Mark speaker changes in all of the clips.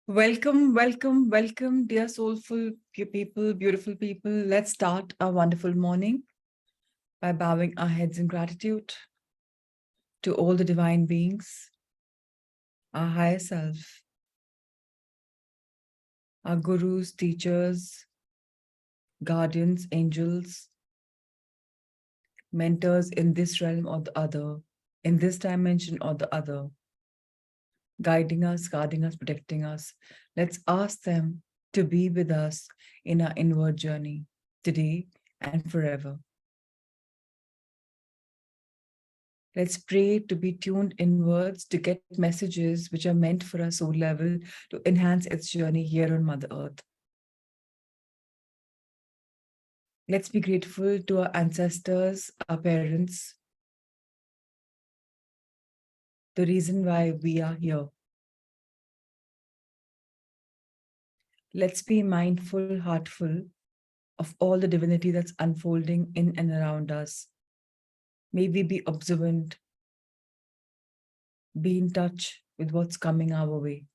Speaker 1: Welcome, welcome, welcome, dear soulful people, beautiful people. Let's start our wonderful morning by bowing our heads in gratitude to all the divine beings, our higher self, our gurus, teachers, guardians, angels, mentors in this realm or the other, in this dimension or the other, guiding us, guarding us, protecting us. Let's ask them to be with us in our inward journey today and forever. Let's pray to be tuned inwards to get messages which are meant for our soul level to enhance its journey here on Mother Earth. Let's be grateful to our ancestors, our parents, the reason why we are here. Let's be mindful, heartful of all the divinity that's unfolding in and around us. May we be observant, be in touch with what's coming our way.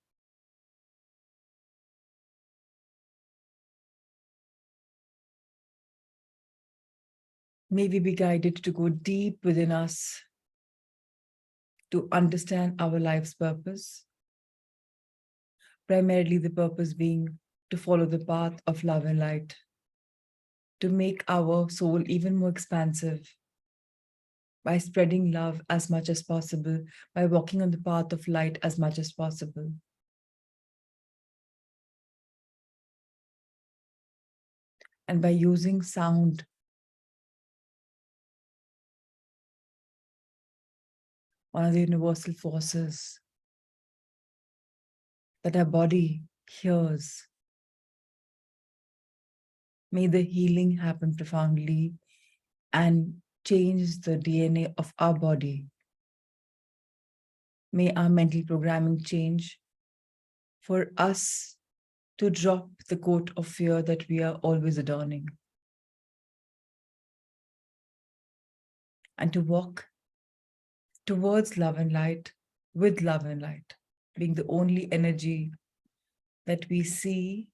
Speaker 1: May we be guided to go deep within us to understand our life's purpose, primarily the purpose being to follow the path of love and light, to make our soul even more expansive by spreading love as much as possible, by walking on the path of light as much as possible. And by using sound, one of the universal forces that our body hears. May the healing happen profoundly and change the DNA of our body. May our mental programming change for us to drop the coat of fear that we are always adorning and to walk towards love and light with love and light, being the only energy that we see,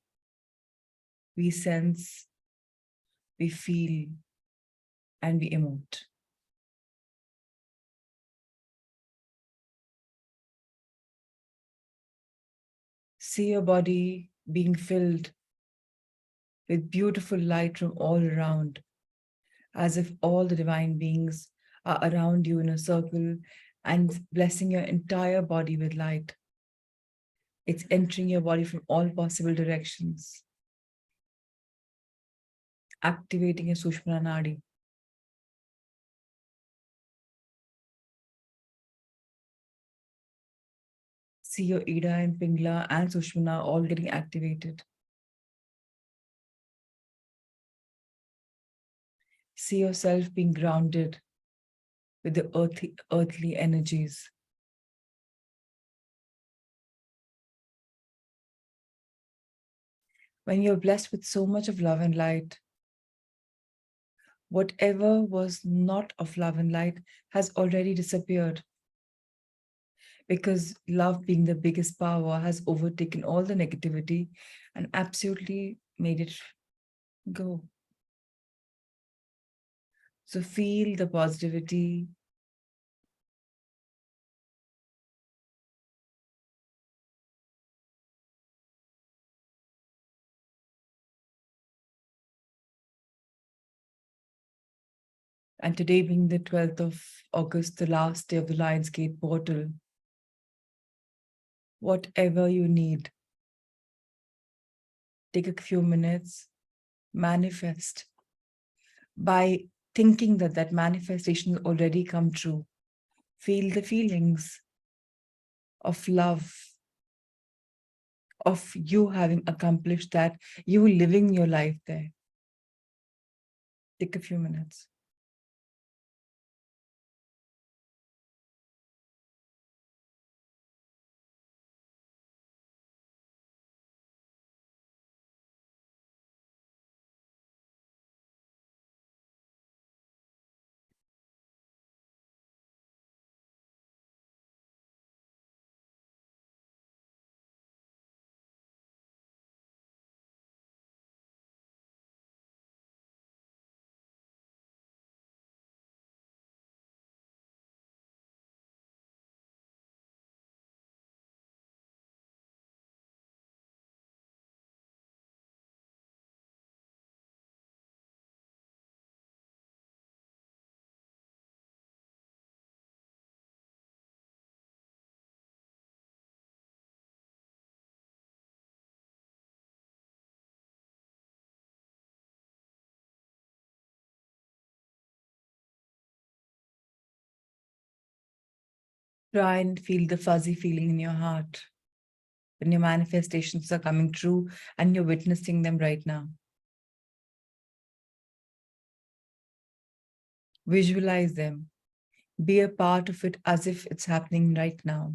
Speaker 1: we sense, we feel, and we emote. See your body being filled with beautiful light from all around, as if all the divine beings are around you in a circle and blessing your entire body with light. It's entering your body from all possible directions, activating your Sushmana Nadi. See your Ida and Pingla and Sushmana all getting activated. See yourself being grounded with the earthly energies. When you're blessed with so much of love and light, whatever was not of love and light has already disappeared. Because love, being the biggest power, has overtaken all the negativity and absolutely made it go. So feel the positivity. And today being the 12th of August, the last day of the Lionsgate portal, whatever you need, take a few minutes, manifest by thinking that that manifestation will already come true. Feel the feelings of love, of you having accomplished that, you living your life there. Take a few minutes. Try and feel the fuzzy feeling in your heart when your manifestations are coming true and you're witnessing them right now. Visualize them. Be a part of it as if it's happening right now.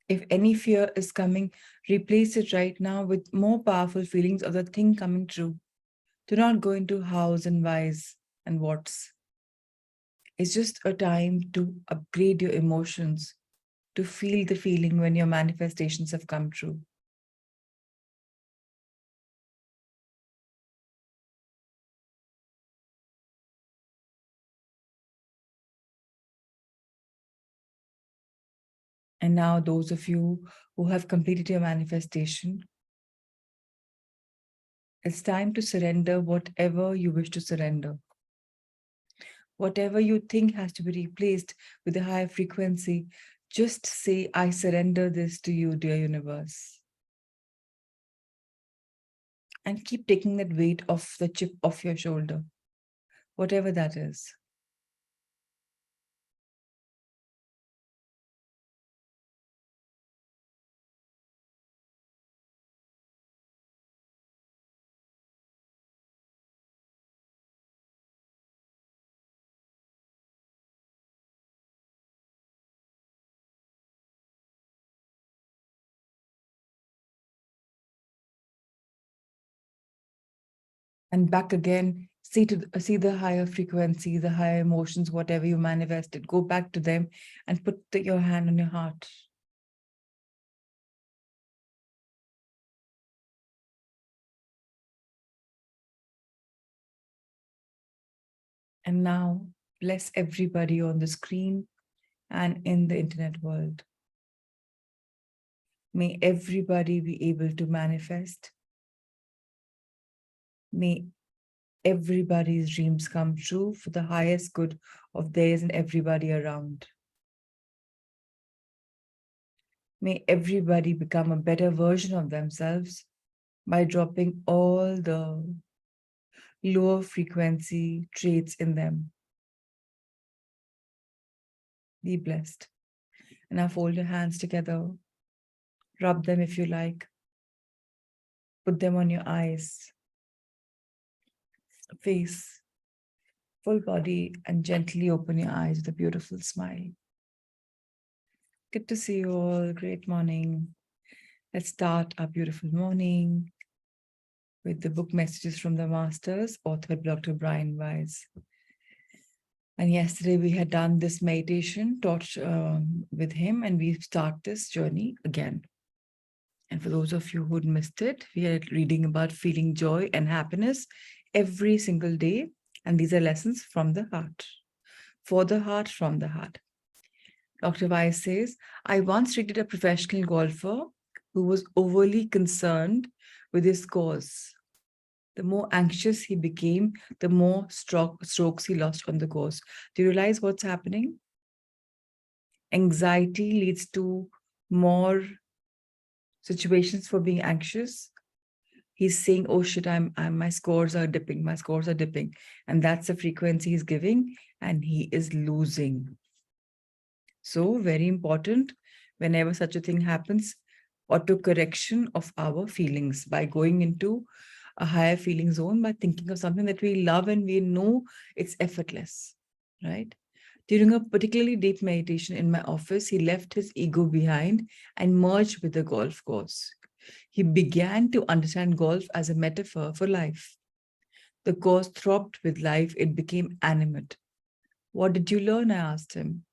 Speaker 1: If any fear is coming, replace it right now with more powerful feelings of the thing coming true. Do not go into hows and whys and whats. It's just a time to upgrade your emotions, to feel the feeling when your manifestations have come true. And now, those of you who have completed your manifestation, it's time to surrender whatever you wish to surrender. Whatever you think has to be replaced with a higher frequency, just say, I surrender this to you, dear universe. And keep taking that weight off the chip off your shoulder, whatever that is. And back again, see the higher frequency, the higher emotions, whatever you manifested, go back to them and put your hand on your heart. And now bless everybody on the screen and in the internet world. May everybody be able to manifest. May everybody's dreams come true for the highest good of theirs and everybody around. May everybody become a better version of themselves by dropping all the lower frequency traits in them. Be blessed. And now fold your hands together. Rub them if you like. Put them on your eyes, face, full body, and gently open your eyes with a beautiful smile. Good to see you all. Great morning. Let's start our beautiful morning with the book Messages from the Masters, authored by Dr. Brian Weiss. And yesterday we had done this meditation taught with him, and we start this journey again. And for those of you who'd missed it, we are reading about feeling joy and happiness every single day. And these are lessons from the heart, for the heart, from the heart. Dr. Weiss says, I once treated a professional golfer who was overly concerned with his course. The more anxious he became, the more strokes he lost on the course. Do you realize what's happening? Anxiety leads to more situations for being anxious. He's saying, oh shit, my scores are dipping, And that's the frequency he's giving, and he is losing. So very important, whenever such a thing happens, auto correction of our feelings by going into a higher feeling zone, by thinking of something that we love and we know it's effortless, right? During a particularly deep meditation in my office, he left his ego behind and merged with the golf course. He began to understand golf as a metaphor for life. The course throbbed with life. It became animate. What did you learn? I asked him.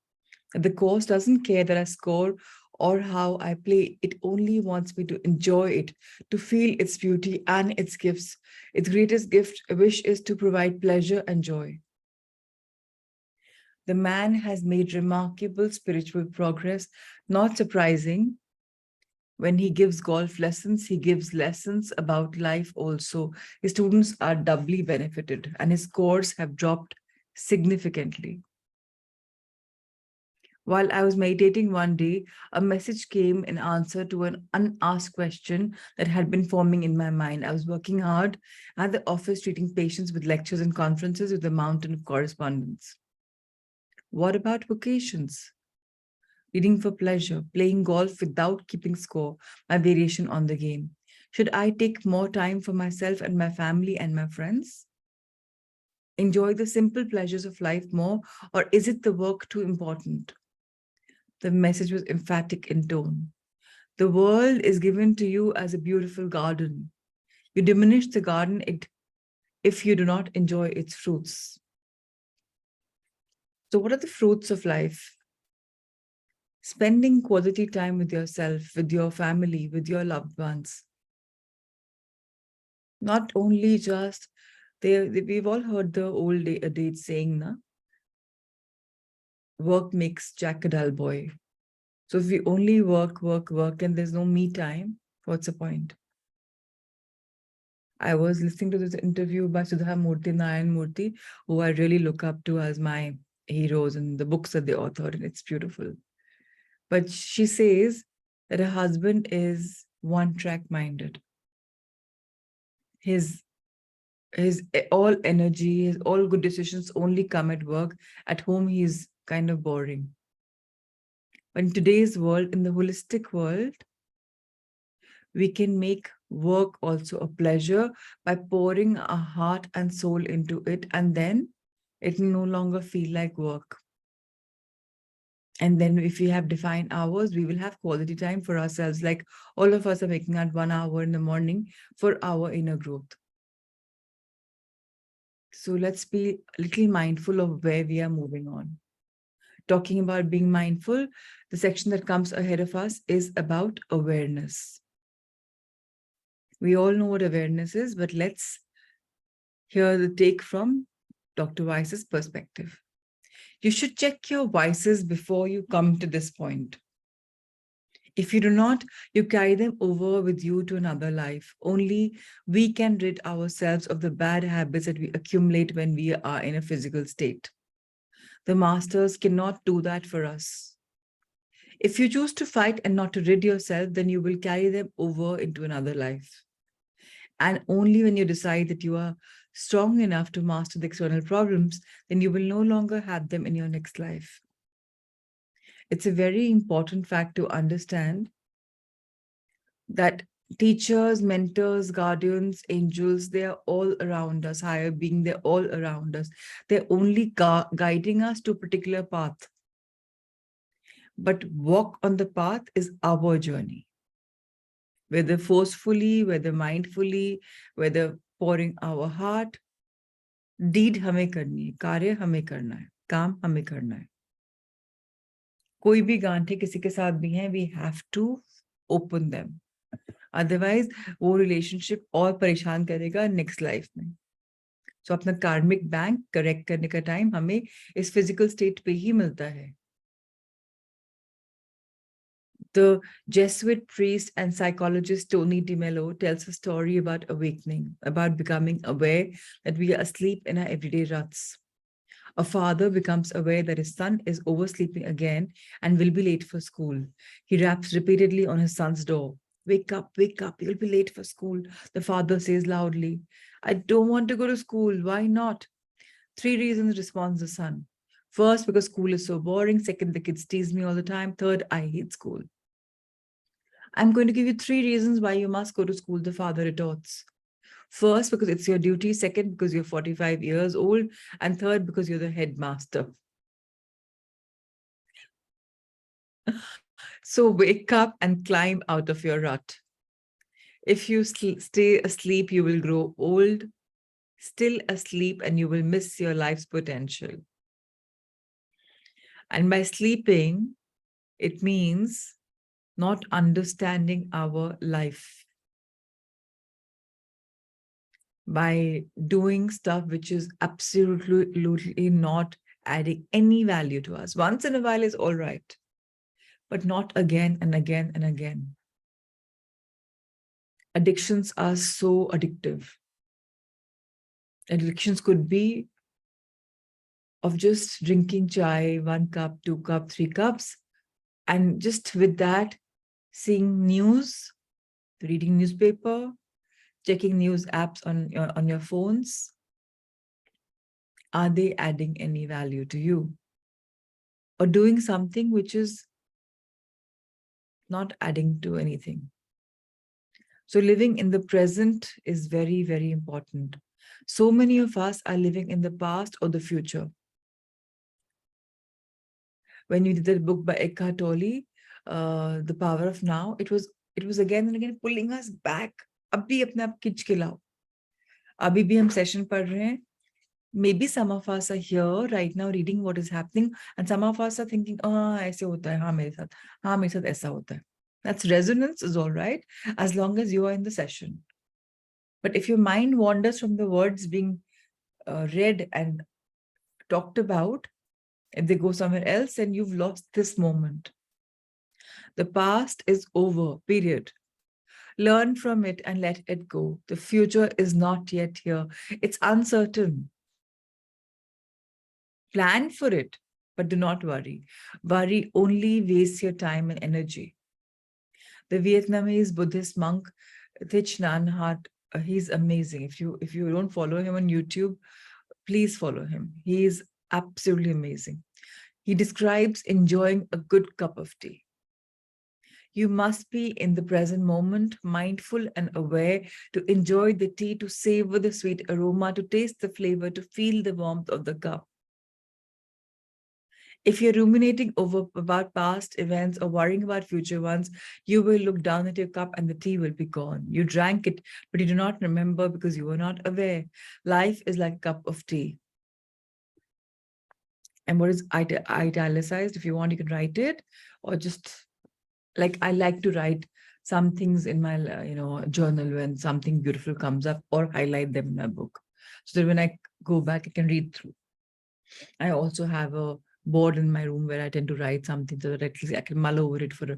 Speaker 1: That the course doesn't care that I score or how I play. It only wants me to enjoy it, to feel its beauty and its gifts. Its greatest wish is to provide pleasure and joy. The man has made remarkable spiritual progress. Not surprising. When he gives golf lessons, he gives lessons about life also. His students are doubly benefited and his scores have dropped significantly. While I was meditating one day, a message came in answer to an unasked question that had been forming in my mind. I was working hard at the office, treating patients with lectures and conferences with a mountain of correspondence. What about vocations? Reading for pleasure, playing golf without keeping score, my variation on the game. Should I take more time for myself and my family and my friends? Enjoy the simple pleasures of life more, or is it the work too important? The message was emphatic in tone. The world is given to you as a beautiful garden. You diminish the garden if you do not enjoy its fruits. So, what are the fruits of life? Spending quality time with yourself, with your family, with your loved ones. Not only just, we've all heard the old adage saying, na, work makes Jack a dull boy. So if we only work, work, work, and there's no me time, what's the point? I was listening to this interview by Sudha Murthy, Nayan Murthy, who I really look up to as my heroes and the books that they authored, and it's beautiful. But she says that her husband is one-track minded. His all energy, his all good decisions only come at work. At home, he's kind of boring. But in today's world, in the holistic world, we can make work also a pleasure by pouring our heart and soul into it, and then it will no longer feel like work. And then if we have defined hours, we will have quality time for ourselves. Like all of us are making out 1 hour in the morning for our inner growth. So let's be a little mindful of where we are moving on. Talking about being mindful, the section that comes ahead of us is about awareness. We all know what awareness is, but let's hear the take from Dr. Weiss's perspective. You should check your vices before you come to this point. If you do not, you carry them over with you to another life. Only we can rid ourselves of the bad habits that we accumulate when we are in a physical state. The masters cannot do that for us. If you choose to fight and not to rid yourself, then you will carry them over into another life. And only when you decide that you are strong enough to master the external problems, then you will no longer have them in your next life. It's a very important fact to understand that teachers, mentors, guardians, angels, they are all around us, higher being, they're all around us. They're only guiding us to a particular path. But walk on the path is our journey. Whether forcefully, whether mindfully, whether pouring our heart, deed हमें करनी है, कार्य हमें करना है, काम हमें करना है. कोई भी गांठे किसी के साथ भी हैं, we have to open them. Otherwise, वो relationship और परेशान करेगा next life में. So अपना karmic bank correct करने का time हमें इस physical state पे ही मिलता है. The Jesuit priest and psychologist Tony DeMello tells a story about awakening, about becoming aware that we are asleep in our everyday ruts. A father becomes aware that his son is oversleeping again and will be late for school. He raps repeatedly on his son's door. Wake up, you'll be late for school. The father says loudly, I don't want to go to school. Why not? 3 reasons, responds the son. First, because school is so boring. Second, the kids tease me all the time. Third, I hate school. I'm going to give you 3 reasons why you must go to school, the father retorts. First, because it's your duty. Second, because you're 45 years old. And third, because you're the headmaster. So wake up and climb out of your rut. If you stay asleep, you will grow old, still asleep, and you will miss your life's potential. And by sleeping, it means not understanding our life. By doing stuff which is absolutely not adding any value to us. Once in a while is all right, but not again and again and again. Addictions are so addictive. Addictions could be of just drinking chai, 1 cup, 2 cup, 3 cups, and just with that, seeing news, reading newspaper, checking news apps on your phones, are they adding any value to you? Or doing something which is not adding to anything? So living in the present is very, very important. So many of us are living in the past or the future. When you did that book by Eckhart Tolle, The Power of Now, it was again and again pulling us back. Abhi apne aap खींच के लाओ. Abhi bhi hum session पढ़ रहे हैं. Maybe some of us are here right now reading what is happening, and some of us are thinking, ऐसे होता है, हाँ मेरे साथ ऐसा होता है. That's resonance is all right, as long as you are in the session. But if your mind wanders from the words being read and talked about, if they go somewhere else, then you've lost this moment. The past is over, period. Learn from it and let it go. The future is not yet here. It's uncertain. Plan for it, but do not worry. Worry only wastes your time and energy. The Vietnamese Buddhist monk Thich Nhat Hanh, he's amazing. If you don't follow him on YouTube, please follow him. He is absolutely amazing. He describes enjoying a good cup of tea. You must be in the present moment, mindful and aware, to enjoy the tea, to savor the sweet aroma, to taste the flavor, to feel the warmth of the cup. If you're ruminating about past events or worrying about future ones, you will look down at your cup and the tea will be gone. You drank it, but you do not remember because you were not aware. Life is like a cup of tea. And what is italicized? If you want, you can write it, or just like I like to write some things in my journal when something beautiful comes up, or highlight them in my book, so that when I go back, I can read through. I also have a board in my room where I tend to write something so that at least I can mull over it for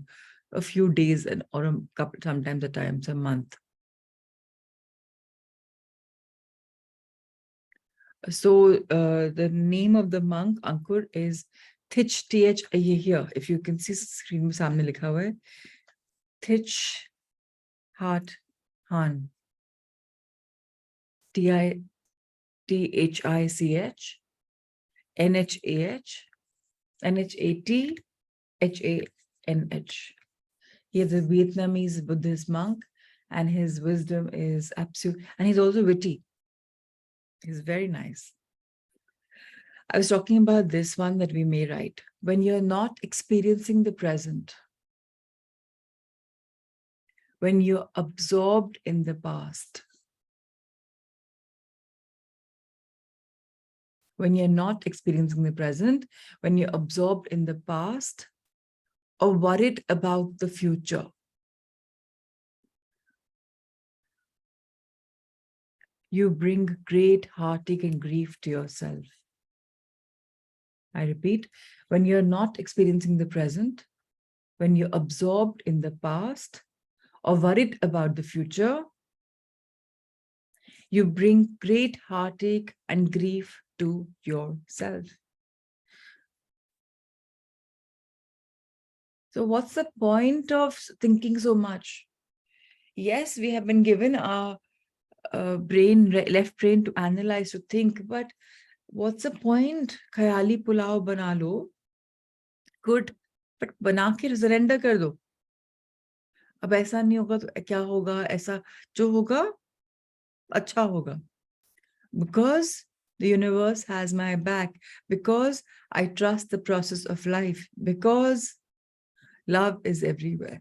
Speaker 1: a few days or a couple, sometimes at times a month. So the name of the monk, Ankur, is Thich, T-H, here. If you can see screen में सामने लिखा हुआ है, Thich Nhat Hanh, Thich, Nhah, Nhathanh. He is a Vietnamese Buddhist monk, and his wisdom is absolute. And he's also witty. He's very nice. I was talking about this one that we may write. When you're not experiencing the present, when you're absorbed in the past, when you're not experiencing the present, when you're absorbed in the past, or worried about the future, you bring great heartache and grief to yourself. I repeat, when you're not experiencing the present, when you're absorbed in the past or worried about the future, you bring great heartache and grief to yourself. So what's the point of thinking so much? Yes, we have been given our left brain to analyze, to think, but what's the point? Khayali pulao bana lo. Good, but bana ke surrender kar do. अब ऐसा नहीं होगा तो क्या होगा? ऐसा जो होगा अच्छा होगा. Because the universe has my back, because I trust the process of life, because love is everywhere.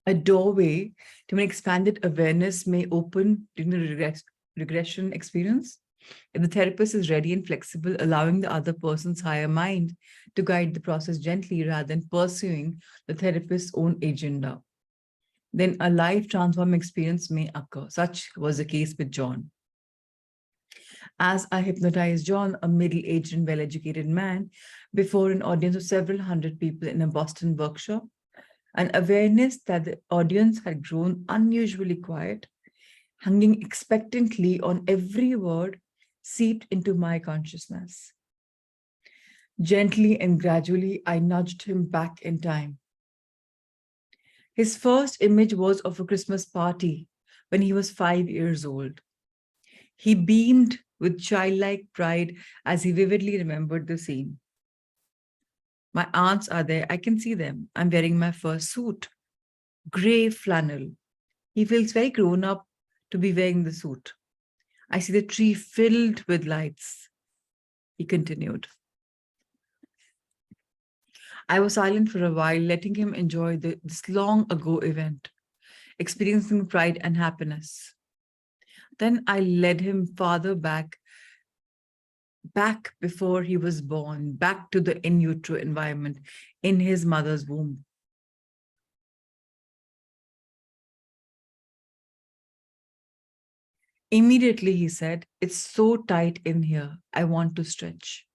Speaker 1: A doorway to an expanded awareness may open during the regression experience. If the therapist is ready and flexible, allowing the other person's higher mind to guide the process gently rather than pursuing the therapist's own agenda, then a life transforming experience may occur. Such was the case with John. As I hypnotized John, a middle-aged and well-educated man, before an audience of several hundred people in a Boston workshop, an awareness that the audience had grown unusually quiet, hanging expectantly on every word, seeped into my consciousness. Gently and gradually, I nudged him back in time. His first image was of a Christmas party when he was 5 years old. He beamed with childlike pride as he vividly remembered the scene. My aunts are there. I can see them. I'm wearing my first suit, gray flannel. He feels very grown up to be wearing the suit. I see the tree filled with lights. He continued. I was silent for a while, letting him enjoy this long ago event, experiencing pride and happiness. Then I led him farther back before he was born, back to the in utero environment in his mother's womb. Immediately, he said, "It's so tight in here. I want to stretch."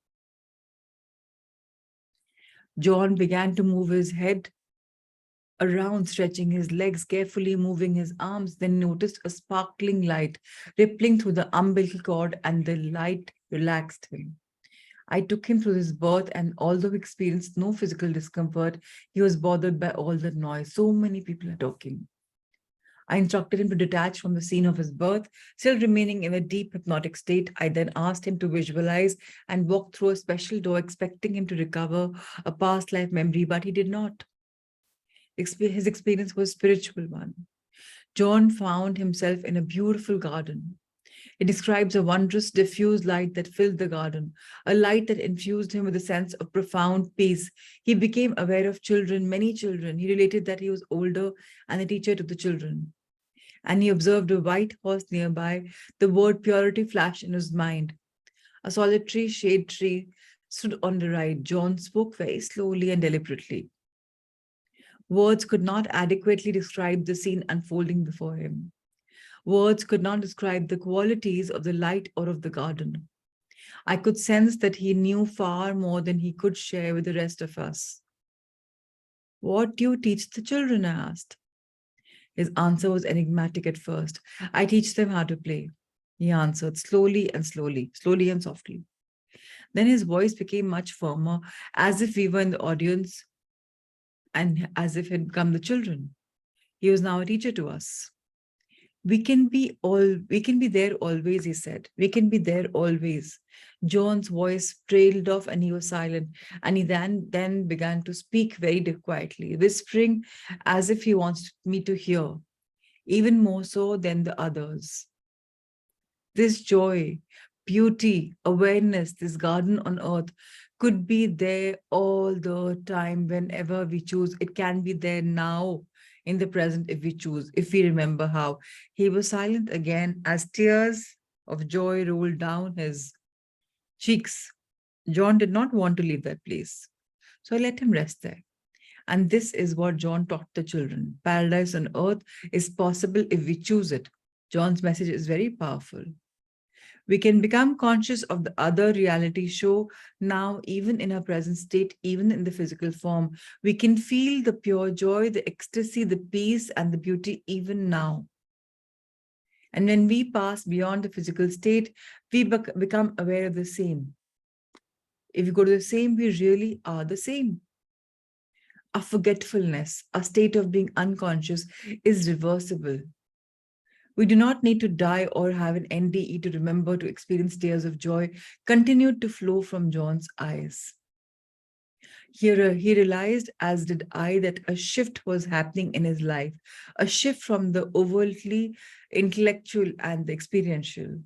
Speaker 1: John began to move his head around, stretching his legs, carefully moving his arms, then noticed a sparkling light rippling through the umbilical cord, and the light relaxed him. I took him through his birth, and although he experienced no physical discomfort, he was bothered by all the noise. So many people are talking. I instructed him to detach from the scene of his birth, still remaining in a deep hypnotic state. I then asked him to visualize and walk through a special door, expecting him to recover a past life memory, but he did not. His experience was a spiritual one. John found himself in a beautiful garden. It describes a wondrous, diffuse light that filled the garden, a light that infused him with a sense of profound peace. He became aware of children, many children. He related that he was older and a teacher to the children. And he observed a white horse nearby. The word purity flashed in his mind. A solitary shade tree stood on the right. John spoke very slowly and deliberately. Words could not adequately describe the scene unfolding before him. Words could not describe the qualities of the light or of the garden. I could sense that he knew far more than he could share with the rest of us. "What do you teach the children?" I asked. His answer was enigmatic at first. "I teach them how to play," he answered, slowly and softly. Then his voice became much firmer, as if we were in the audience and as if he had become the children. He was now a teacher to us. We can be there always," he said. "We can be there always." John's voice trailed off and he was silent. And he then began to speak very quietly, whispering as if he wants me to hear, even more so than the others. This joy, beauty, awareness, this garden on earth could be there all the time whenever we choose. It can be there now in the present if we choose, if we remember how. He was silent again as tears of joy rolled down his cheeks. John did not want to leave that place, so I let him rest there. And this is what John taught the children. Paradise on earth is possible if we choose it. John's message is very powerful. We can become conscious of the other reality show now, even in our present state, even in the physical form. We can feel the pure joy, the ecstasy, the peace, and the beauty even now. And when we pass beyond the physical state, we become aware of the same. If we go to the same, we really are the same. A forgetfulness, a state of being unconscious, is reversible. We do not need to die or have an NDE to remember to experience tears of joy continued to flow from John's eyes. He realized, as did I, that a shift was happening in his life, a shift from the overtly intellectual and the experiential.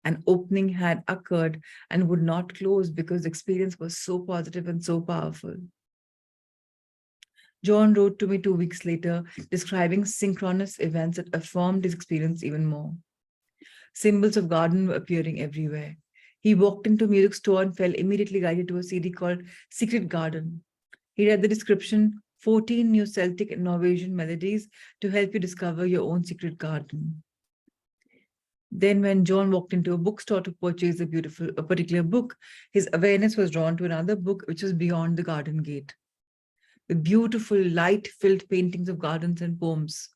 Speaker 1: An opening had occurred and would not close because the experience was so positive and so powerful. John wrote to me 2 weeks later, describing synchronous events that affirmed his experience even more. Symbols of garden were appearing everywhere. He walked into a music store and felt immediately guided to a CD called Secret Garden. He read the description, 14 new Celtic and Norwegian melodies to help you discover your own secret garden. Then when John walked into a bookstore to purchase a particular book, his awareness was drawn to another book which was beyond the garden gate, with beautiful light-filled paintings of gardens and poems.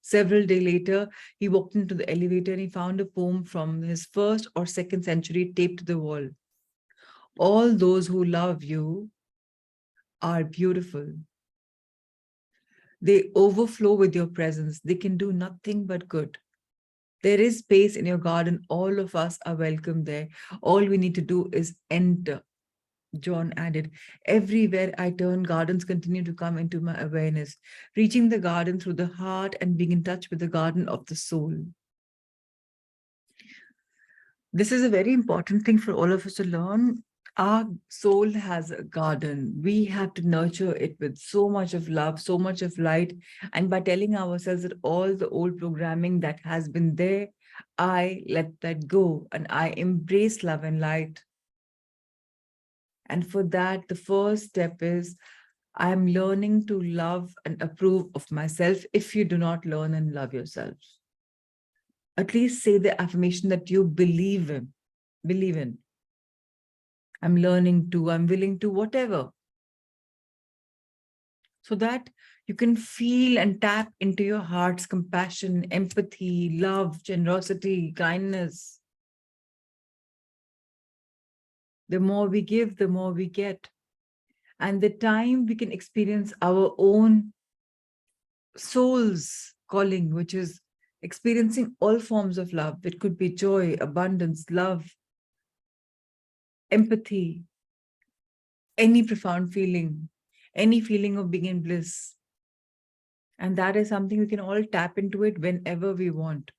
Speaker 1: Several days later, he walked into the elevator and he found a poem from his first or second century taped to the wall. All those who love you are beautiful. They overflow with your presence. They can do nothing but good. There is space in your garden. All of us are welcome there. All we need to do is enter. John added, everywhere I turn, gardens continue to come into my awareness, reaching the garden through the heart and being in touch with the garden of the soul. This is a very important thing for all of us to learn. Our soul has a garden. We have to nurture it with so much of love, so much of light. And by telling ourselves that all the old programming that has been there, I let that go and I embrace love and light. And for that, the first step is I'm learning to love and approve of myself. If you do not learn and love yourself, at least say the affirmation that you believe in. Believe in. I'm learning to, I'm willing to, whatever. So that you can feel and tap into your heart's compassion, empathy, love, generosity, kindness. The more we give, the more we get. And the time we can experience our own soul's calling, which is experiencing all forms of love. It could be joy, abundance, love, empathy, any profound feeling, any feeling of being in bliss. And that is something we can all tap into it whenever we want.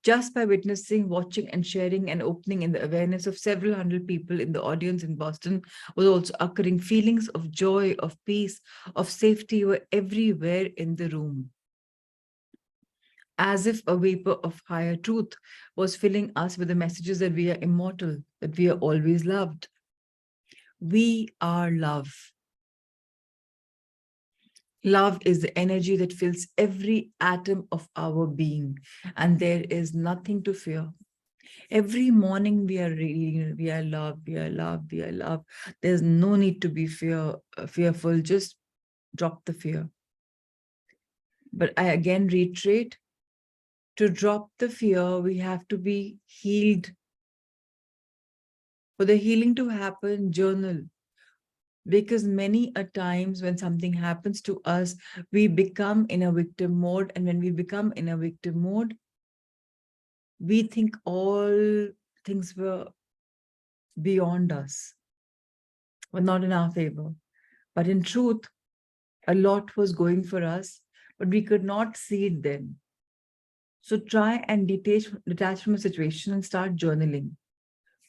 Speaker 1: Just by witnessing, watching, and sharing and opening in the awareness of several hundred people in the audience in Boston was also occurring. Feelings of joy, of peace, of safety were everywhere in the room. As if a vapor of higher truth was filling us with the messages that we are immortal, that we are always loved. We are love. Love is the energy that fills every atom of our being, and there is nothing to fear. Every morning we are reading, we are love, we are love, we are love. There's no need to be fearful. Just drop the fear. But I again reiterate, to drop the fear, we have to be healed. For the healing to happen, journal. Because many a times when something happens to us, we become in a victim mode. And when we become in a victim mode, we think all things were beyond us, were not in our favor. But in truth, a lot was going for us, but we could not see it then. So try and detach from a situation and start journaling.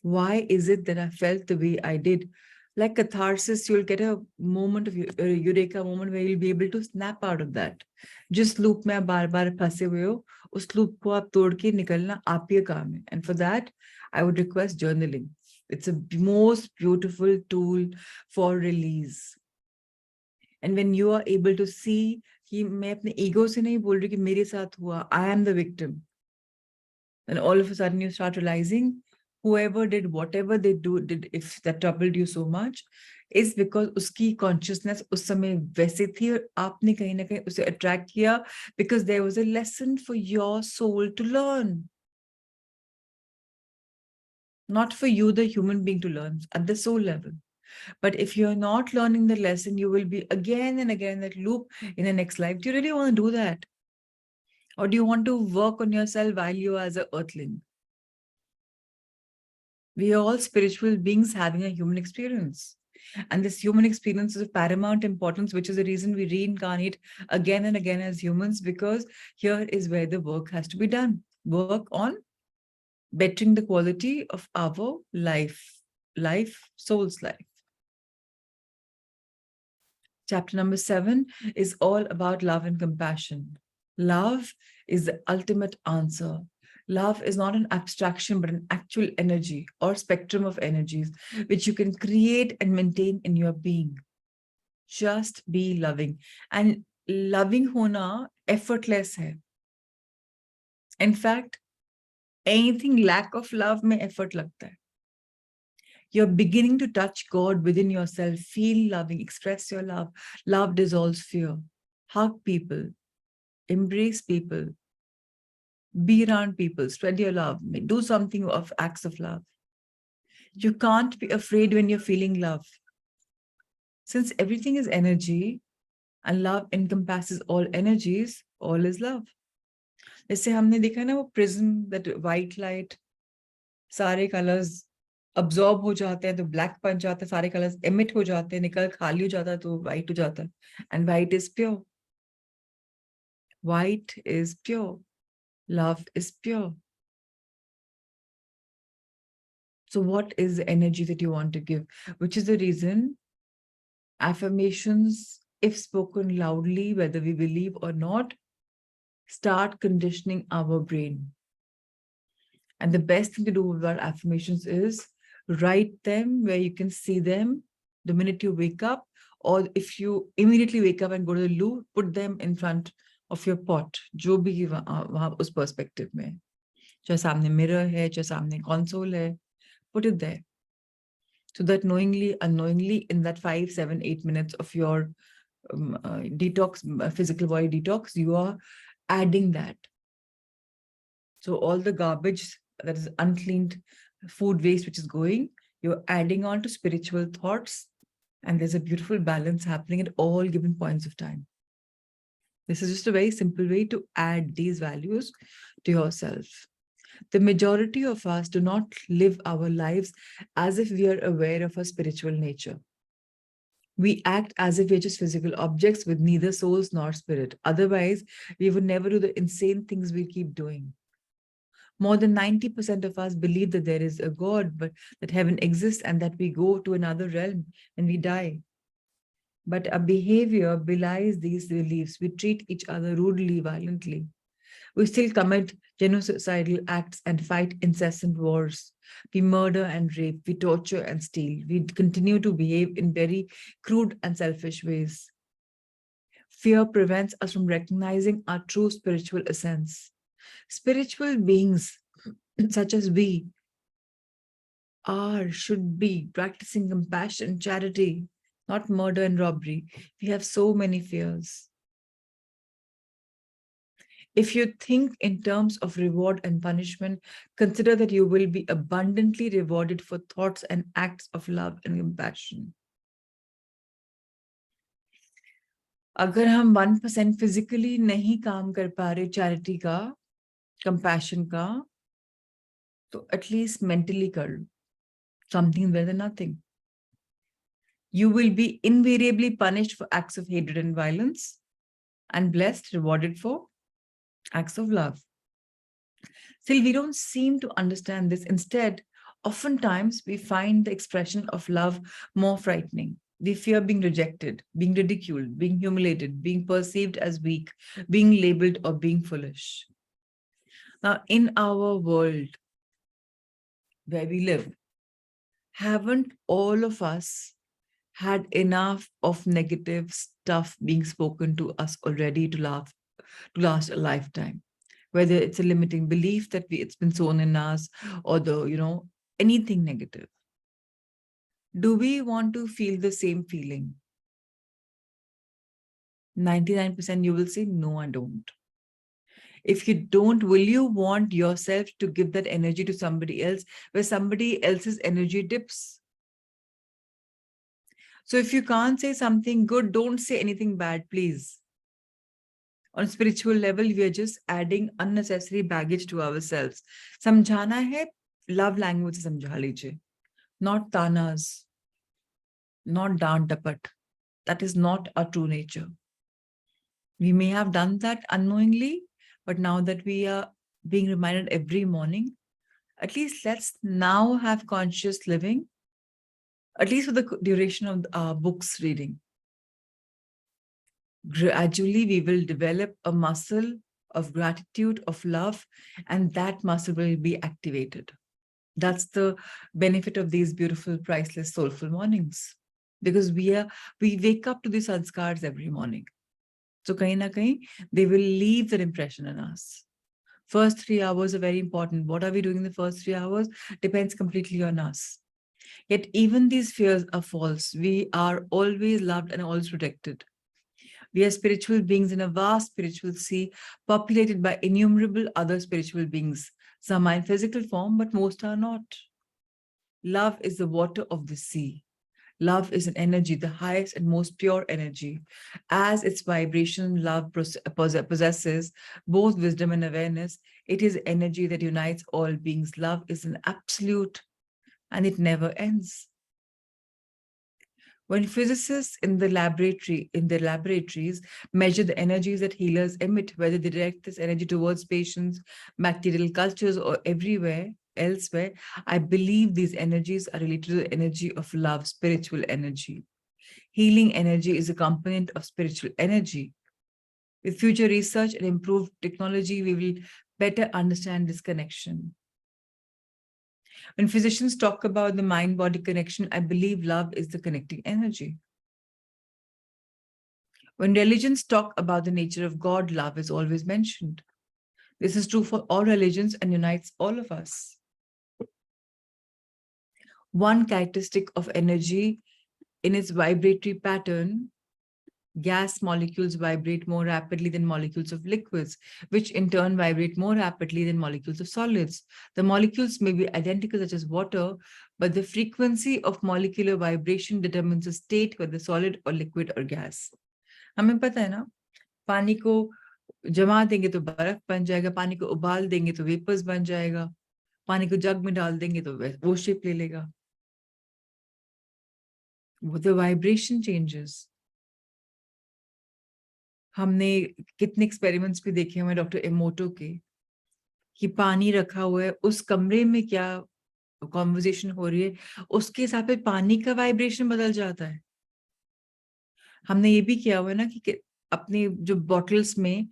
Speaker 1: Why is it that I felt the way I did? Like catharsis, you'll get a moment of a eureka moment where you'll be able to snap out of that. Just loop में आप बार-बार फंसे हुए हो, उस loop को आप तोड़ के निकलना आप ही का काम है. And for that, I would request journaling. It's a most beautiful tool for release. And when you are able to see कि मैं अपने ego से नहीं बोल रही कि मेरे साथ हुआ, I am the victim. And all of a sudden you start realizing whoever did whatever they did, if that troubled you so much, is because uski consciousness उस समय वैसे थी और आपने कहीं ना कहीं उसे attract किया because there was a lesson for your soul to learn. Not for you, the human being, to learn at the soul level. But if you're not learning the lesson, you will be again and again that loop in the next life. Do you really want to do that? Or do you want to work on yourself while you are as an earthling? We are all spiritual beings having a human experience. And this human experience is of paramount importance, which is the reason we reincarnate again and again as humans, because here is where the work has to be done. Work on bettering the quality of our life, soul's life. Chapter number 7 is all about love and compassion. Love is the ultimate answer. Love is not an abstraction, but an actual energy or spectrum of energies, which you can create and maintain in your being. Just be loving. And loving hona effortless hai. In fact, anything lack of love में effort लगता है. You're beginning to touch God within yourself. Feel loving, express your love. Love dissolves fear. Hug people, embrace people, be around people, spread your love, do something of acts of love. You can't be afraid when you're feeling love. Since everything is energy and love encompasses all energies, all is love. जैसे हमने देखा ना वो prism, that white light, सारे colors absorb हो जाते हैं तो black बन जाता है, सारे colors emit हो जाते हैं, निकल खाली हो जाता है तो white हो जाता है, and white is pure. White is pure. Love is pure. So what is the energy that you want to give? Which is the reason affirmations, if spoken loudly, whether we believe or not, start conditioning our brain. And the best thing to do with our affirmations is write them where you can see them the minute you wake up, or if you immediately wake up and go to the loo, put them in front of your pot, जो भी वहाँ उस perspective में, चाहे सामने mirror है, चाहे सामने console है, put it there. So that knowingly, unknowingly, in that 5, 7, 8 minutes of your detox, physical body detox, you are adding that. So all the garbage that is uncleaned food waste which is going, you're adding on to spiritual thoughts, and there's a beautiful balance happening at all given points of time. This is just a very simple way to add these values to yourself. The majority of us do not live our lives as if we are aware of our spiritual nature. We act as if we're just physical objects with neither souls nor spirit. Otherwise, we would never do the insane things we keep doing. More than 90% of us believe that there is a God, but that heaven exists and that we go to another realm when we die. But our behavior belies these beliefs. We treat each other rudely, violently. We still commit genocidal acts and fight incessant wars. We murder and rape. We torture and steal. We continue to behave in very crude and selfish ways. Fear prevents us from recognizing our true spiritual essence. Spiritual beings such as we are, should be practicing compassion, charity, not murder and robbery. We have so many fears. If you think in terms of reward and punishment, consider that you will be abundantly rewarded for thoughts and acts of love and compassion. अगर हम 1% physically नहीं काम कर पा रहे charity का, compassion का, तो at least mentally कर लो. Something better than nothing. You will be invariably punished for acts of hatred and violence, and blessed, rewarded for acts of love. Still, we don't seem to understand this. Instead, oftentimes we find the expression of love more frightening. We fear being rejected, being ridiculed, being humiliated, being perceived as weak, being labeled, or being foolish. Now, in our world where we live, haven't all of us had enough of negative stuff being spoken to us already to last a lifetime? Whether it's a limiting belief that it's been sown in us, or anything negative. Do we want to feel the same feeling? 99% you will say, no, I don't. If you don't, will you want yourself to give that energy to somebody else where somebody else's energy dips? So if you can't say something good, don't say anything bad, please. On spiritual level, we are just adding unnecessary baggage to ourselves. समझाना है, love language से समझा लीजिए. Not tanas, not dant dapat. That is not our true nature. We may have done that unknowingly, but now that we are being reminded every morning, at least let's now have conscious living, at least for the duration of our books reading. Gradually, we will develop a muscle of gratitude, of love, and that muscle will be activated. That's the benefit of these beautiful, priceless, soulful mornings. Because we wake up to these sanskars every morning. So kahin na kahin, they will leave that impression in us. First 3 hours are very important. What are we doing in the first 3 hours depends completely on us. Yet even these fears are false. We are always loved and always protected. We are spiritual beings in a vast spiritual sea, populated by innumerable other spiritual beings. Some are in physical form, but most are not. Love is the water of the sea. Love is an energy, the highest and most pure energy. As its vibration, love possesses both wisdom and awareness. It is energy that unites all beings. Love is an absolute and it never ends. When physicists in their laboratories measure the energies that healers emit, whether they direct this energy towards patients, bacterial cultures, or everywhere elsewhere, I believe these energies are related to the energy of love, spiritual energy. Healing energy is a component of spiritual energy. With future research and improved technology, we will better understand this connection. When physicians talk about the mind-body connection, I believe love is the connecting energy. When religions talk about the nature of God, love is always mentioned. This is true for all religions and unites all of us. One characteristic of energy in its vibratory pattern, gas molecules vibrate more rapidly than molecules of liquids, which in turn vibrate more rapidly than molecules of solids. The molecules may be identical, such as water, but the frequency of molecular vibration determines the state, whether solid or liquid or gas. हमें पता है ना, पानी को जमा देंगे तो बर्फ बन जाएगा, पानी को उबाल देंगे तो वेपर्स बन जाएगा, पानी को जग में डाल देंगे तो वो शेप ले लेगा. The vibration changes. हमने कितने एक्सपेरिमेंट्स भी देखे हुए डॉक्टर एमोटो के, कि पानी रखा हुआ है, उस कमरे में क्या कॉन्वर्सेशन हो रही है, उसके हिसाब से पानी का वाइब्रेशन बदल जाता है. हमने ये भी किया हुआ है ना कि अपने जो बॉटल्स में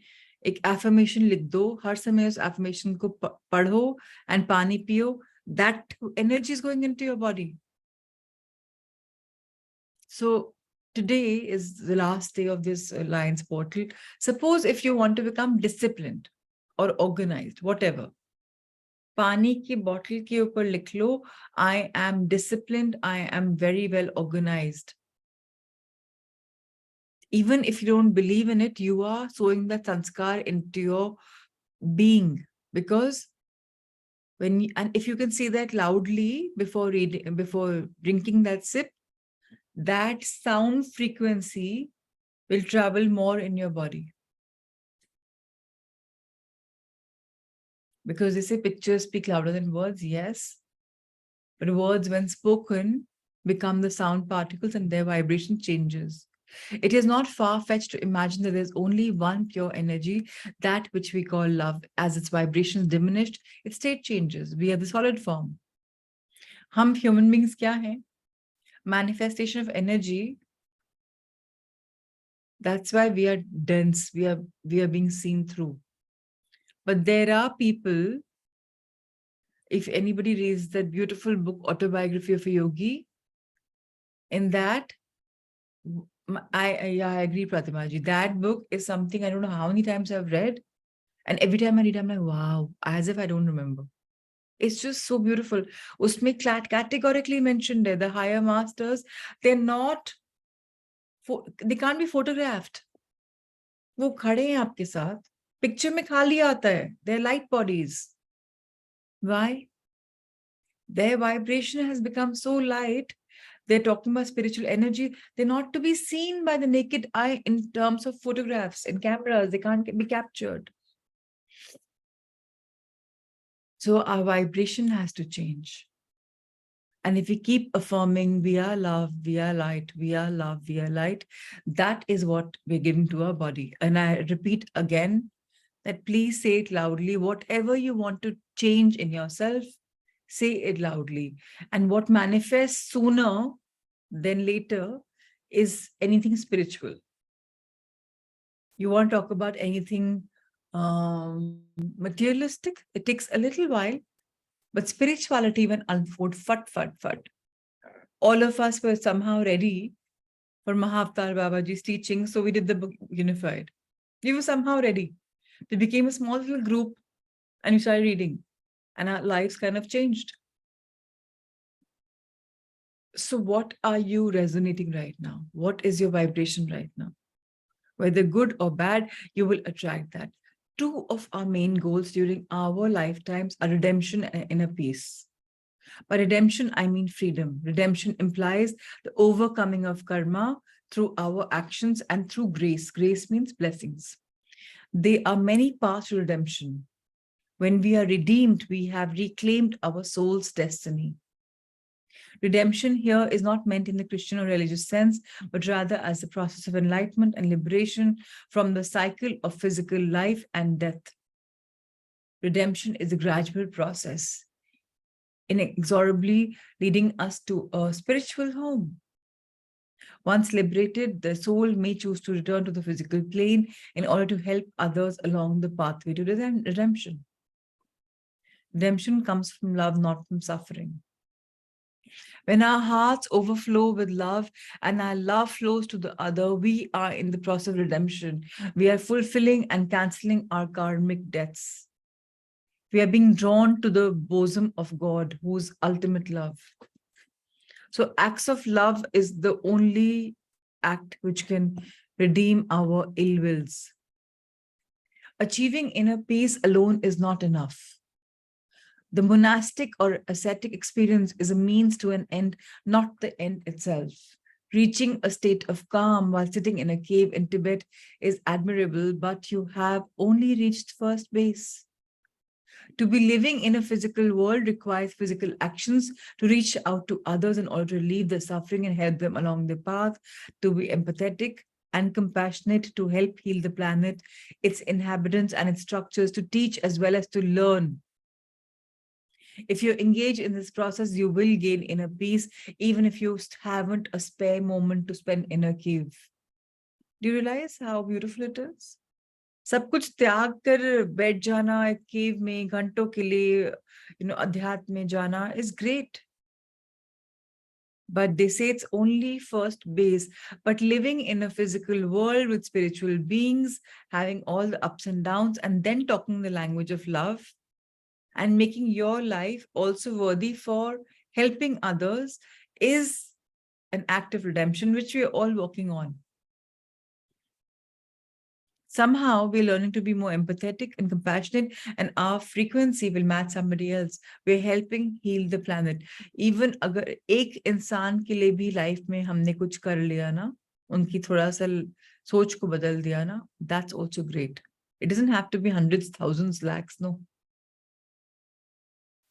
Speaker 1: एक एफर्मेशन लिख दो, हर समय उस एफर्मेशन को पढ़ो एंड पानी पियो. That energy is going into your body. So today is the last day of this Alliance portal. Suppose if you want to become disciplined or organized, whatever, पानी की बॉटल के ऊपर लिख लो, I am disciplined, I am very well organized. Even if you don't believe in it, you are sowing that sanskar into your being, because when you, and if you can say that loudly before reading, before drinking that sip, that sound frequency will travel more in your body. Because they say pictures speak louder than words, yes, but words, when spoken, become the sound particles and their vibration changes. It is not far-fetched to imagine that there's only one pure energy, that which we call love. As its vibrations diminished, its state changes. We are the solid form. हम human beings क्या हैं? Manifestation of energy. That's why we are dense. We are being seen through. But there are people, if anybody reads that beautiful book, Autobiography of a Yogi, in that, I agree, Pratima ji. That book is something I don't know how many times I've read. And every time I read, I'm like, wow, as if I don't remember. It's just so beautiful. Usme categorically mentioned the higher masters, they're not, they can't be photographed. वो खड़े हैं आपके साथ, picture में खाली आता है. They're light bodies. Why? Their vibration has become so light. They're talking about spiritual energy. They're not to be seen by the naked eye in terms of photographs and cameras. They can't be captured. So our vibration has to change. And if we keep affirming, we are love, we are light, we are love, we are light, that is what we're giving to our body. And I repeat again that please say it loudly. Whatever you want to change in yourself, say it loudly. And what manifests sooner than later is anything spiritual. You want to talk about anything materialistic, it takes a little while, but spirituality will unfold fat. All of us were somehow ready for Mahavatar Babaji's teaching, so we did the book Unified. We were somehow ready. We became a small little group And you started reading, and our lives kind of changed. So, what are you resonating right now? What is your vibration right now? Whether good or bad, you will attract that. Two of our main goals during our lifetimes are redemption and inner peace. By redemption, I mean freedom. Redemption implies the overcoming of karma through our actions and through grace. Grace means blessings. There are many paths to redemption. When we are redeemed, we have reclaimed our soul's destiny. Redemption here is not meant in the Christian or religious sense, but rather as the process of enlightenment and liberation from the cycle of physical life and death. Redemption is a gradual process, inexorably leading us to a spiritual home. Once liberated, the soul may choose to return to the physical plane in order to help others along the pathway to redemption. Redemption comes from love, not from suffering. When our hearts overflow with love and our love flows to the other, we are in the process of redemption. We are fulfilling and canceling our karmic debts. We are being drawn to the bosom of God, who's ultimate love. So, acts of love is the only act which can redeem our ill wills. Achieving inner peace alone is not enough. The monastic or ascetic experience is a means to an end, not the end itself. Reaching a state of calm while sitting in a cave in Tibet is admirable, but you have only reached first base. To be living in a physical world requires physical actions to reach out to others in order to relieve the suffering and help them along the path, to be empathetic and compassionate to help heal the planet, its inhabitants and its structures, to teach as well as to learn. If you engage in this process, you will gain inner peace, even if you haven't a spare moment to spend in a cave. Do you realize how beautiful it is? सब कुछ त्याग कर बैठ जाना एक केव में घंटों के लिए अध्यात्म में जाना is great. But they say it's only first base. But living in a physical world with spiritual beings, having all the ups and downs, and then talking the language of love, and making your life also worthy for helping others is an act of redemption, which we are all working on. Somehow we're learning to be more empathetic and compassionate, and our frequency will match somebody else. We're helping heal the planet. Even अगर एक इंसान के लिए भी life में हमने कुछ कर लिया ना, उनकी थोड़ा सा सोच को बदल दिया ना, that's also great. It doesn't have to be hundreds, thousands, lakhs, no.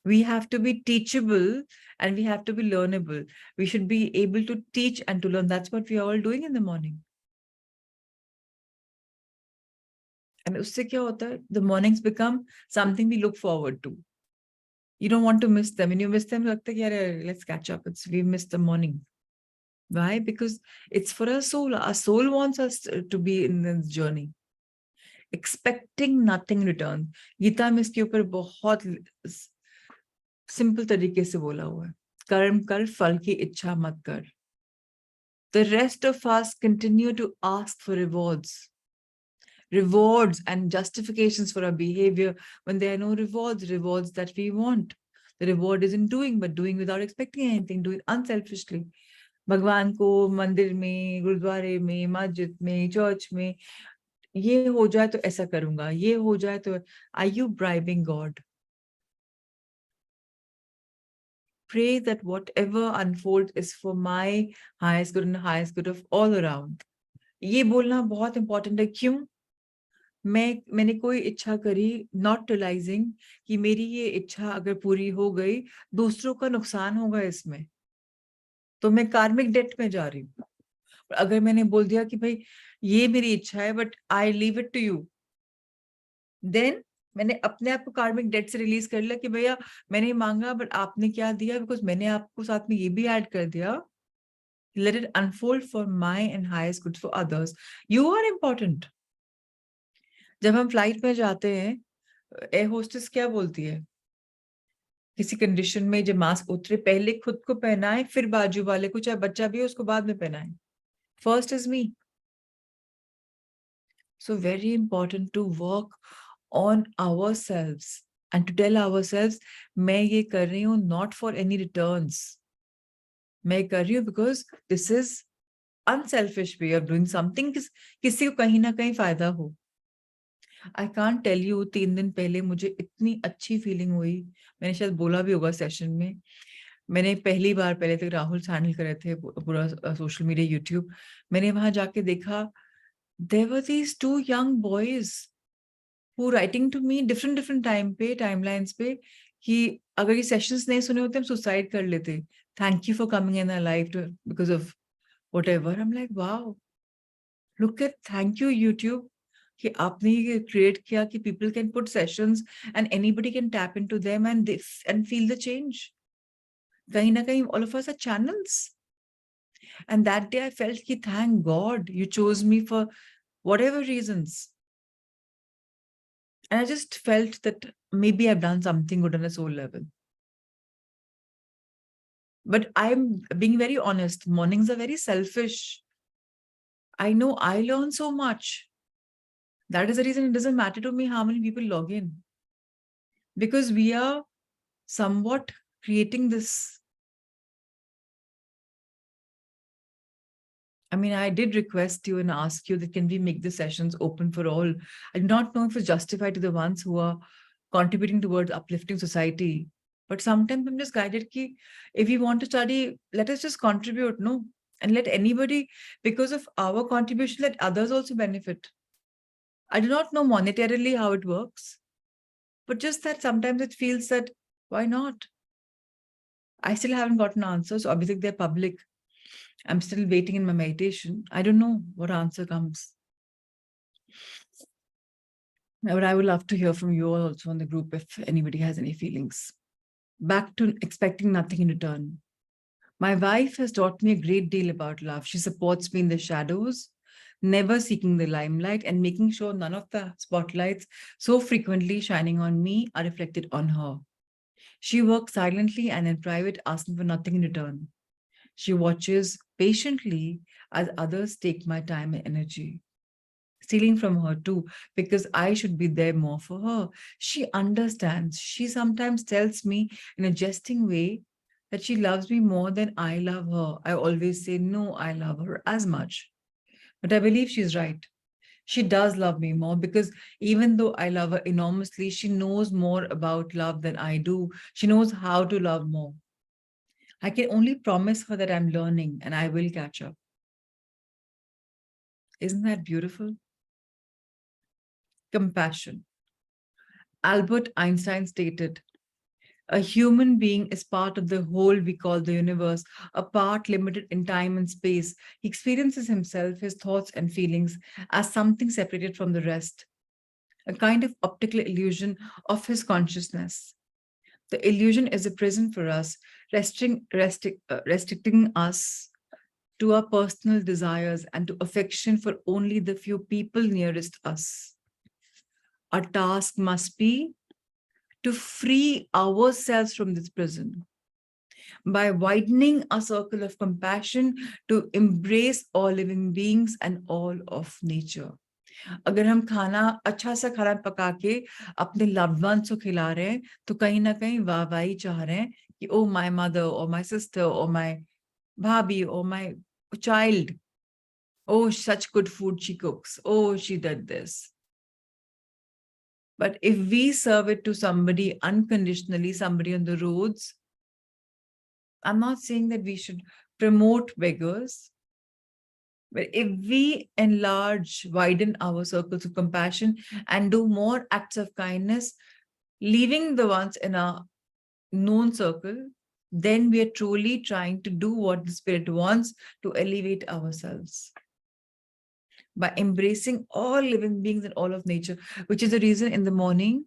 Speaker 1: We have to be teachable and we have to be learnable. We should be able to teach and to learn. That's what we are all doing in the morning. And usse kya hota hai? The mornings become something we look forward to. You don't want to miss them. When you miss them, लगता है कि यार, let's catch up. We missed the morning. Why? Because it's for our soul. Our soul wants us to be in this journey. Expecting nothing return. Gita में इसके ऊपर बहुत simple तरीके से बोला हुआ है. कर्म कर, फल की इच्छा मत कर. The rest of us continue to ask for rewards and justifications for our behavior when there are no rewards that we want. The reward isn't doing, but doing without expecting anything, doing unselfishly. भगवान को मंदिर में, गुरुद्वारे में, मस्जिद में, church में, ये हो जाए तो ऐसा करूंगा, ये हो जाए तो, are you bribing God? Pray that whatever unfolds is for my highest good and the highest good of all around. ये बोलना बहुत important है. क्यों? मैंने कोई इच्छा करी, not realizing कि मेरी ये इच्छा अगर पूरी हो गई, दूसरों का नुकसान होगा इसमें, तो मैं कार्मिक डेट में जा रही हूँ. अगर मैंने बोल दिया कि भाई ये मेरी इच्छा है, but I leave it to you, then मैंने अपने आप को कार्मिक डेट से रिलीज कर लिया कि भैया मैंने मांगा बट आपने क्या दिया, बिकॉज मैंने आपको साथ में ये भी ऐड कर दिया. Let it unfold for my and highest good for others. You are important. जब हम फ्लाइट में जाते हैं, एयर होस्टेस क्या बोलती है? किसी कंडीशन में जब मास्क उतरे, पहले खुद को पहनाए, फिर बाजू वाले को, चाहे बच्चा भी हो उसको बाद में पहनाए. First is me. So very important to work on ourselves. And to tell ourselves, मैं ये कर रही हूँ not for any returns. मैं कर रही हूँ because this is unselfish way of doing something, किसी को कहीं ना कहीं फायदा हो. I can't tell you, 3 दिन पहले मुझे इतनी अच्छी फीलिंग हुई. मैंने शायद बोला भी होगा सेशन में. मैंने पहली बार, पहले तक राहुल हैंडल कर रहे थे पूरा सोशल मीडिया, यूट्यूब. मैंने वहां जाके देखा, there were these 2 young boys who writing to me different time पे, timelines पे, कि अगर ये सेशंस नहीं सुने होते हम सुसाइड कर लेते. Thank you for coming in our life because of whatever. I'm like, wow, look at, thank you YouTube कि आपने ये create किया कि people can put sessions and anybody can tap into them and feel the change. कहीं ना कहीं all of us are channels. And that day I felt कि thank God you chose me for whatever reasons. And I just felt that maybe I've done something good on a soul level. But I'm being very honest, mornings are very selfish. I know I learn so much. That is the reason it doesn't matter to me how many people log in. Because we are somewhat creating this. I mean, I did request you and ask you that can we make the sessions open for all? I do not know if it's justified to the ones who are contributing towards uplifting society. But sometimes I'm just guided ki if we want to study, let us just contribute, no? And let anybody, because of our contribution, let others also benefit. I do not know monetarily how it works, but just that sometimes it feels that, why not? I still haven't gotten answers. Obviously, they're public. I'm still waiting in my meditation. I don't know what answer comes. But I would love to hear from you all also in the group if anybody has any feelings. Back to expecting nothing in return. My wife has taught me a great deal about love. She supports me in the shadows, never seeking the limelight, and making sure none of the spotlights so frequently shining on me are reflected on her. She works silently and in private, asking for nothing in return. She watches patiently as others take my time and energy. Stealing from her too, because I should be there more for her. She understands. She sometimes tells me in a jesting way that she loves me more than I love her. I always say, no, I love her as much. But I believe she's right. She does love me more because even though I love her enormously, she knows more about love than I do. She knows how to love more. I can only promise her that I'm learning and I will catch up. Isn't that beautiful? Compassion. Albert Einstein stated, a human being is part of the whole we call the universe, a part limited in time and space. He experiences himself, his thoughts and feelings as something separated from the rest, a kind of optical illusion of his consciousness. The illusion is a prison for us, restricting us to our personal desires and to affection for only the few people nearest us. Our task must be to free ourselves from this prison by widening a circle of compassion to embrace all living beings and all of nature. अगर हम खाना अच्छा सा खाना पका के अपने loved ones को खिला रहे हैं तो कहीं ना कहीं वाहवाही चाह रहे हैं कि oh my mother or my sister or my bhabhi or my child, oh such good food she cooks, oh she did this. But if we serve it to somebody unconditionally, somebody on the roads, I'm not saying that we should promote beggars, but if we enlarge, widen our circles of compassion and do more acts of kindness, leaving the ones in our known circle, then we are truly trying to do what the Spirit wants to elevate ourselves by embracing all living beings and all of nature, which is the reason in the morning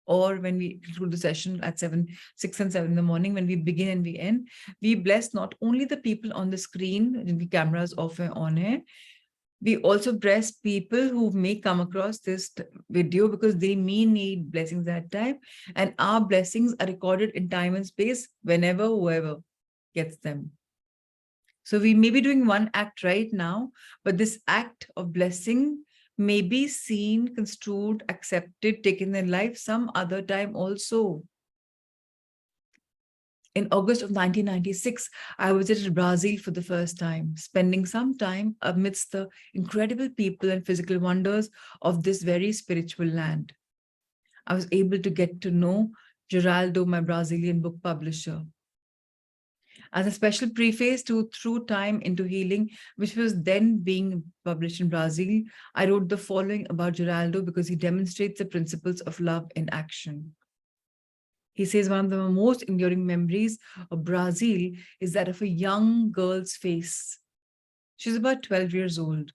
Speaker 1: or when we conclude the session at 6 and 7 in the morning, when we begin and we end, we bless not only the people on the screen, the cameras off and on here, we also bless people who may come across this video because they may need blessings at time, and our blessings are recorded in time and space whenever whoever gets them. So we may be doing one act right now, but this act of blessing may be seen, construed, accepted, taken in life some other time also. In August of 1996, I visited Brazil for the first time, spending some time amidst the incredible people and physical wonders of this very spiritual land. I was able to get to know Geraldo, my Brazilian book publisher. As a special preface to Through Time into Healing, which was then being published in Brazil, I wrote the following about Geraldo because he demonstrates the principles of love in action. He says one of the most enduring memories of Brazil is that of a young girl's face. She's about 12 years old,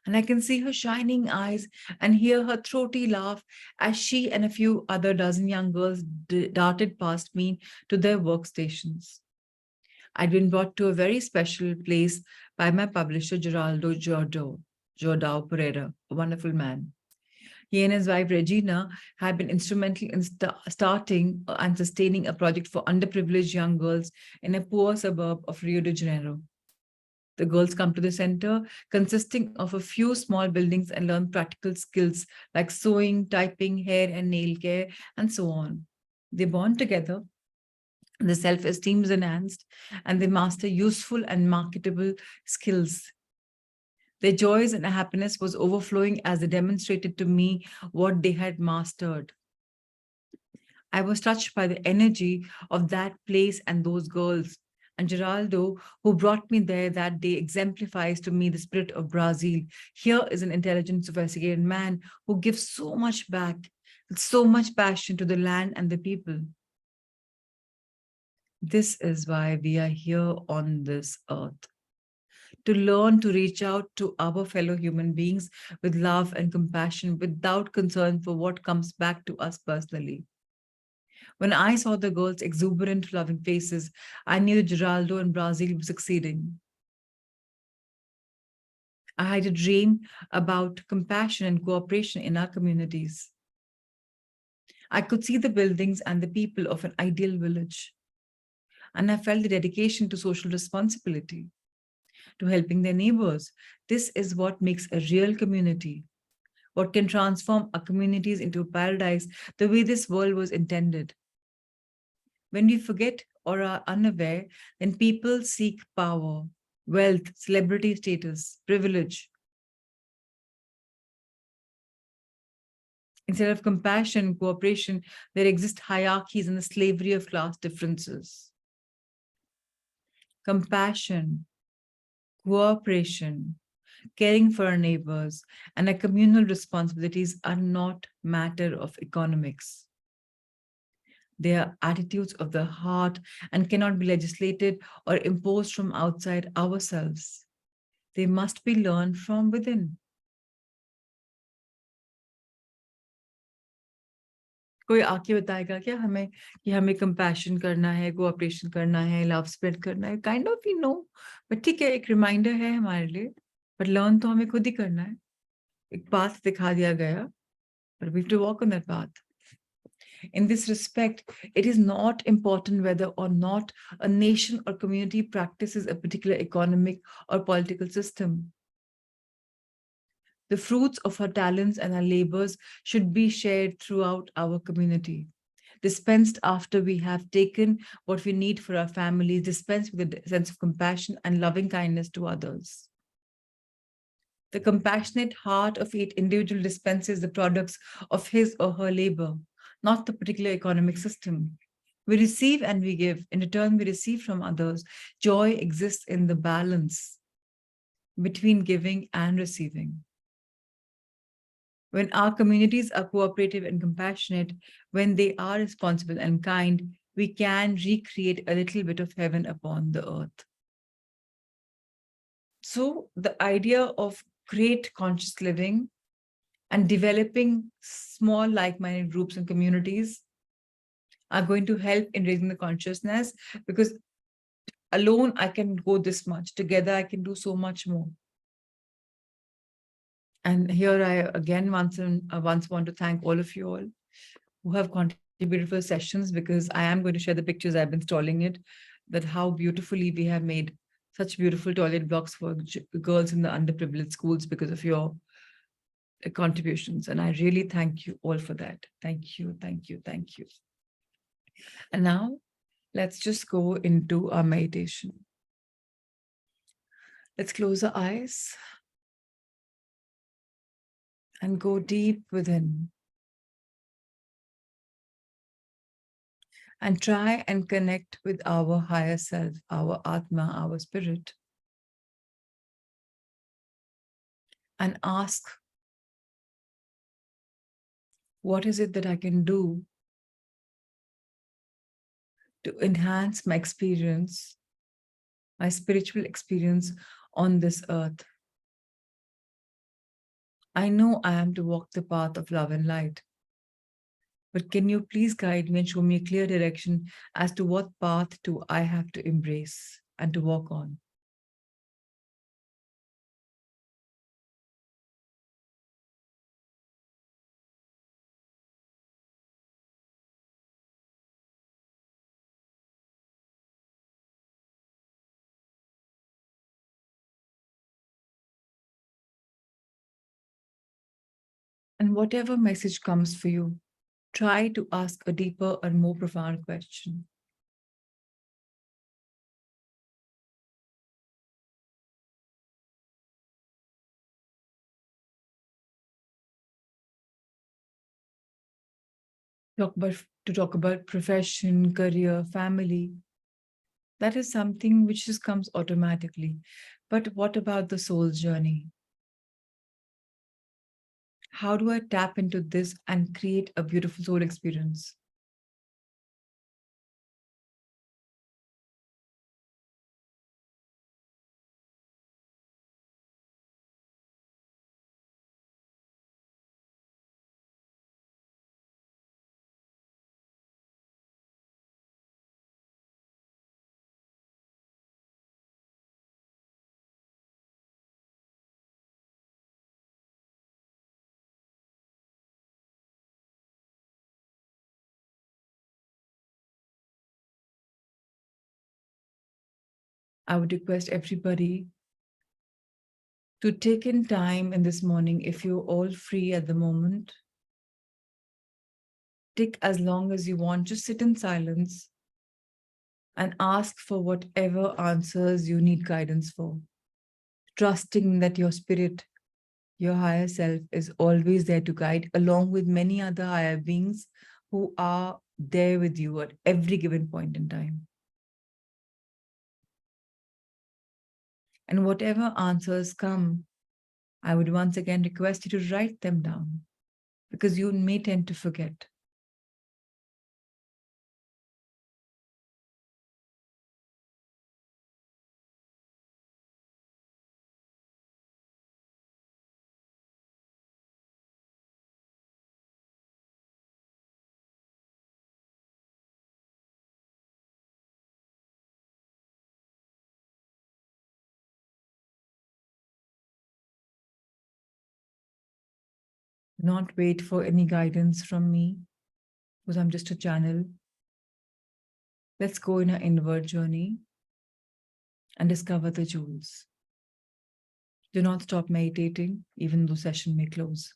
Speaker 1: and I can see her shining eyes and hear her throaty laugh as she and a few other dozen young girls darted past me to their workstations. I'd been brought to a very special place by my publisher, Jordao Pereira, a wonderful man. He and his wife, Regina, had been instrumental in starting and sustaining a project for underprivileged young girls in a poor suburb of Rio de Janeiro. The girls come to the center, consisting of a few small buildings, and learn practical skills like sewing, typing, hair and nail care, and so on. They bond together, the self esteem is enhanced, and they master useful and marketable skills. Their joys and happiness was overflowing as they demonstrated to me what they had mastered. I was touched by the energy of that place and those girls. And Geraldo, who brought me there that day, exemplifies to me the spirit of Brazil. Here is an intelligent, sophisticated man who gives so much back, with so much passion to the land and the people. This is why we are here on this earth, to learn to reach out to our fellow human beings with love and compassion without concern for what comes back to us personally. When I saw the girls' exuberant, loving faces, I knew Geraldo and Brazil were succeeding. I had a dream about compassion and cooperation in our communities. I could see the buildings and the people of an ideal village, and I felt the dedication to social responsibility, to helping their neighbors. This is what makes a real community, what can transform our communities into a paradise the way this world was intended. When we forget or are unaware, then people seek power, wealth, celebrity status, privilege, instead of compassion, cooperation. There exist hierarchies and the slavery of class differences. Compassion, cooperation, caring for our neighbors, and our communal responsibilities are not matter of economics. They are attitudes of the heart and cannot be legislated or imposed from outside ourselves. They must be learned from within. कोई आके बताएगा क्या हमें कि हमें compassion करना है, cooperation करना है, लव स्प्रेड करना है? Kind of we know, but ठीक है, एक रिमाइंडर है हमारे लिए, बट लर्न तो हमें खुद ही करना है. एक पाथ दिखा दिया गया, but we have to walk on that path. In this respect, it is not important whether or not a nation or community practices a particular economic or political system. The fruits of our talents and our labors should be shared throughout our community, dispensed after we have taken what we need for our families, dispensed with a sense of compassion and loving kindness to others. The compassionate heart of each individual dispenses the products of his or her labor, not the particular economic system. We receive and we give. In return, we receive from others. Joy exists in the balance between giving and receiving. When our communities are cooperative and compassionate, when they are responsible and kind, we can recreate a little bit of heaven upon the earth. So the idea of great conscious living and developing small like-minded groups and communities are going to help in raising the consciousness, because alone I can go this much, together I can do so much more. And here I again once want to thank all of you all who have contributed for the sessions, because I am going to share the pictures. I've been stalling it, that how beautifully we have made such beautiful toilet blocks for girls in the underprivileged schools because of your contributions. And I really thank you all for that. Thank you, thank you, thank you. And now let's just go into our meditation. Let's close our eyes and go deep within and try and connect with our higher self, our Atma, our spirit, and ask, what is it that I can do to enhance my experience, my spiritual experience on this earth? I know I am to walk the path of love and light, but can you please guide me and show me a clear direction as to what path do I have to embrace and to walk on? And whatever message comes for you, try to ask a deeper and more profound question. Talk about profession, career, family. That is something which just comes automatically. But what about the soul's journey? How do I tap into this and create a beautiful soul experience? I would request everybody to take in time in this morning, if you're all free at the moment. Take as long as you want, just sit in silence and ask for whatever answers you need guidance for, trusting that your spirit, your higher self, is always there to guide, along with many other higher beings who are there with you at every given point in time. And whatever answers come, I would once again request you to write them down, because you may tend to forget. Do not wait for any guidance from me, because I'm just a channel. Let's go in our inward journey and discover the jewels. Do not stop meditating, even though session may close.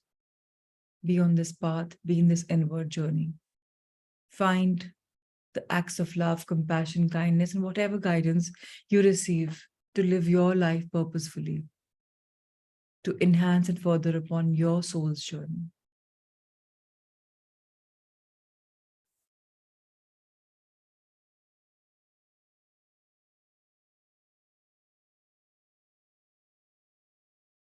Speaker 1: Be on this path, be in this inward journey. Find the acts of love, compassion, kindness, and whatever guidance you receive to live your life purposefully, to enhance and further upon your soul's journey.